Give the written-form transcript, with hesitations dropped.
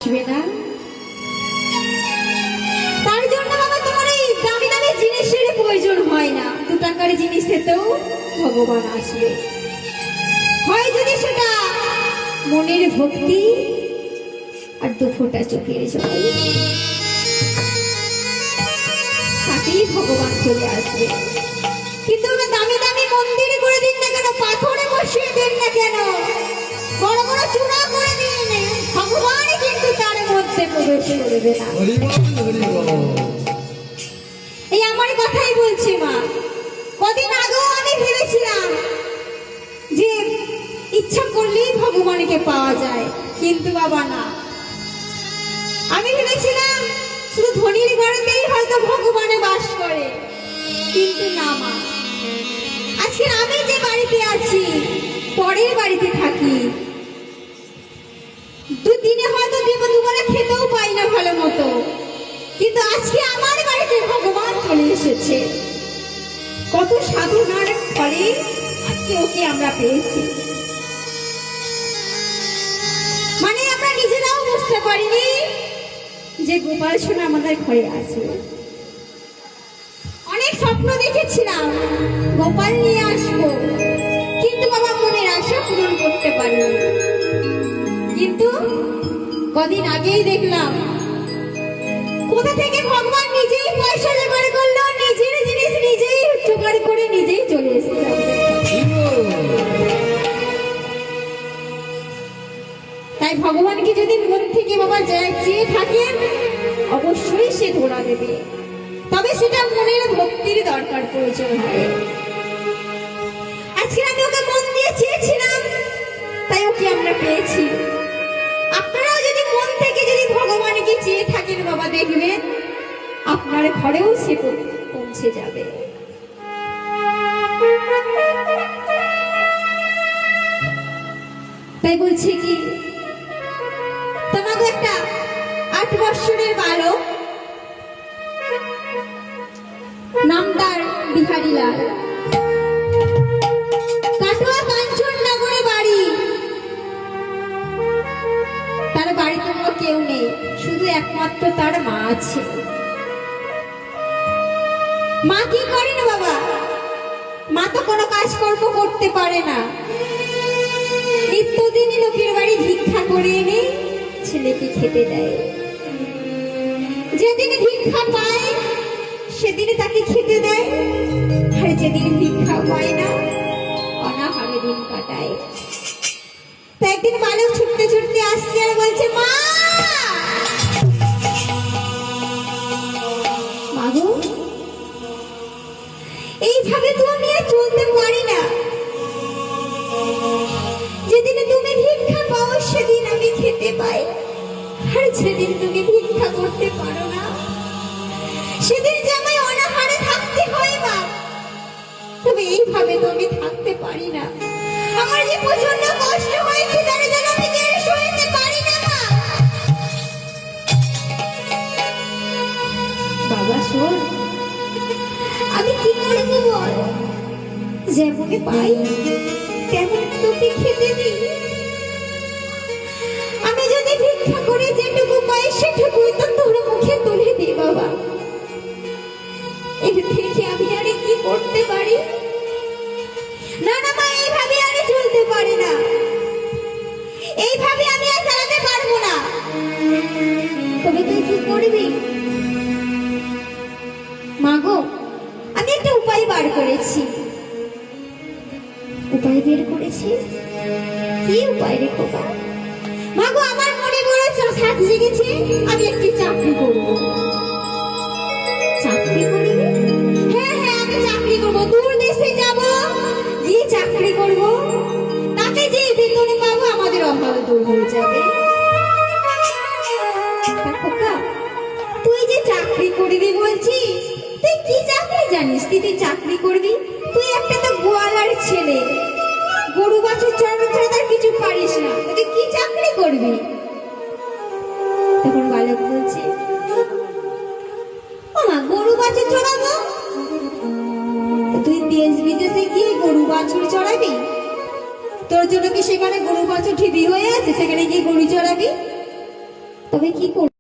না তার জন্য বাবা তোমার এই দামি দামি জিনিসের প্রয়োজন হয় না। 2 টাকার জিনিসেতেও ভগবান আসবে, হয় যদি সেটা মনের ভক্তি আর 2 ফোঁটা চোখের জল, তাতেই ভগবান চলে আসবে। কিন্তু আমরা দামি দামি মন্দির করে দিন না কেন, পাথরে বসিয়ে দিন না কেন, বড় বড় চূড়া করে দিন, ভগবান কিন্তু তার মধ্যে প্রবেশ করবে না। এই আমার কথাই বলছি মা। কদিন আগেও আমি ভেবেছিলাম যে ইচ্ছা করলেই ভগবানকে পাওয়া যায়, কিন্তু বাবা না। আমি ভেবেছিলাম শুধু ধনীর ঘরেতেই হয়তো ভগবানে বাস করে, কিন্তু না মা। আজকে আমি যে বাড়িতে আছি, পরের বাড়িতে থাকি, 2 দিনে হয়তো দুবেলা খেতেও পাই না ভালো মতো, কিন্তু আজকে আমার বাড়িতে ভগবান চলে এসেছে। কত সাধনার ফলে আজকে ওকে আমরা পেয়েছি। মানে আমরা নিজেরাও বুঝতে পারিনি যে গোপাল সোনা আমাদের ঘরে আসবে। অনেক স্বপ্ন দেখেছিলাম গোপাল নিয়ে আসবো, কিন্তু বাবা মনের আশা পূরণ করতে পারিনি। কিন্তু কদিন আগেই দেখলাম কোথা থেকে ভগবান নিজেই পয়সা জোগাড় করলো, নিজের জিনিস নিজেই জোগাড় করে নিজেই চলে এসেছে। তাই ভগবানকে যদি মন থেকে বাবা চেয়ে থাকেন, অবশ্যই সে ধরা দেবে, তবে সেটা মনের ভক্তির দরকার প্রয়োজন হয়। আজকে আমি ওকে মন দিয়ে চেয়েছিলাম, তাই ওকে আমরা পেয়েছি। আপনারাও যদি মন থেকে যদি ভগবানকে চেয়ে থাকেন বাবা, দেখবেন আপনার ঘরেও সে পৌঁছে যাবে। তাই বলছি কি, তোমাকে একটা 8 বৎসরের বালক, নাম তার বিহারীলাল, কাটোয়া কাঞ্চননগরে বাড়ি। তার বাড়িতে কেউ নেই, শুধু একমাত্র তার মা আছে। মা কি করেন বাবা? মা তো কোনো কাজকর্ম করতে পারে না, নিত্যদিনই লোকের বাড়ি ভিক্ষা করে এনে ছেলেকে খেতে দেয়। যেদিন ভিক্ষা পায় সেদিন তাকে খেতে দেয়, আর যেদিন ভিক্ষা পায় না অনাহারে দিন কাটায়। তো একদিন বালক ছুটতে ছুটতে আসছে আর বলছে, মা মাগো, এইভাবে তো আমি আর চলতে পারি না। যেদিন তুমি ভিক্ষা পাও সেদিন আমি খেতে পাই, আর যেদিন তুমি ভিক্ষা করতে পারো না সেদিন যে আমায় অনাহারে থাকতে হয়। মা, তবে এইভাবে তো আমি থাকতে পারি না। আমার যে প্রচন্ড কষ্ট হয়েছে, তার জন্য আমি কেড়ে সইতে পারি না। মা, বাবা শোন, আমি কি করব বল? যেমনে পাই তেমন তোকে খেতে দিই। আমি যদি ভিক্ষা করে যেটুকু পাই সেটুকুই তো তোর মুখে তুলে দিই বাবা। এর থেকে আমি আর কি করতে পারি? না না মা, এইভাবে আর চলতে পারি না, এইভাবে আমি আর চালাতে পারবো না। তবে তুই কি করবি? মা গো, আমি একটা উপায় বার করেছি। উপায় বের করেছিস? কি উপায় রে খোকা? মা গো, আমার মনে বড় সাথ জেগেছে, আমি একটি চাকরি করব। চাকরি করবি? হ্যাঁ হ্যাঁ, আমি চাকরি করব। দূর দেশে যাব, গিয়ে চাকরি করব, তাতে যে বেতনে পাবো আমাদের অভাব দূর হয়ে যাবে। খোকা, তুই যে চাকরি করবি বলছিস, তুই কি চাকরি জানিস? তুই চাকরি করবি? তুই একটা তো গোয়ালার ছেলে, গরু বাছুর চড়ানো ছাড়া তার কিছু পারিস না, তুই কি চাকরি করবি? তখন বালক বলছে, ও মা, গরু বাছুর চড়াবো? তুই দেশ বিদেশে গিয়ে গরু বাছুর চড়াবি? তোর জন্য কি সেখানে গরু বাছুর ঠিকই হয়ে আছে, সেখানে গিয়ে গরু চড়াবি? তবে কি করব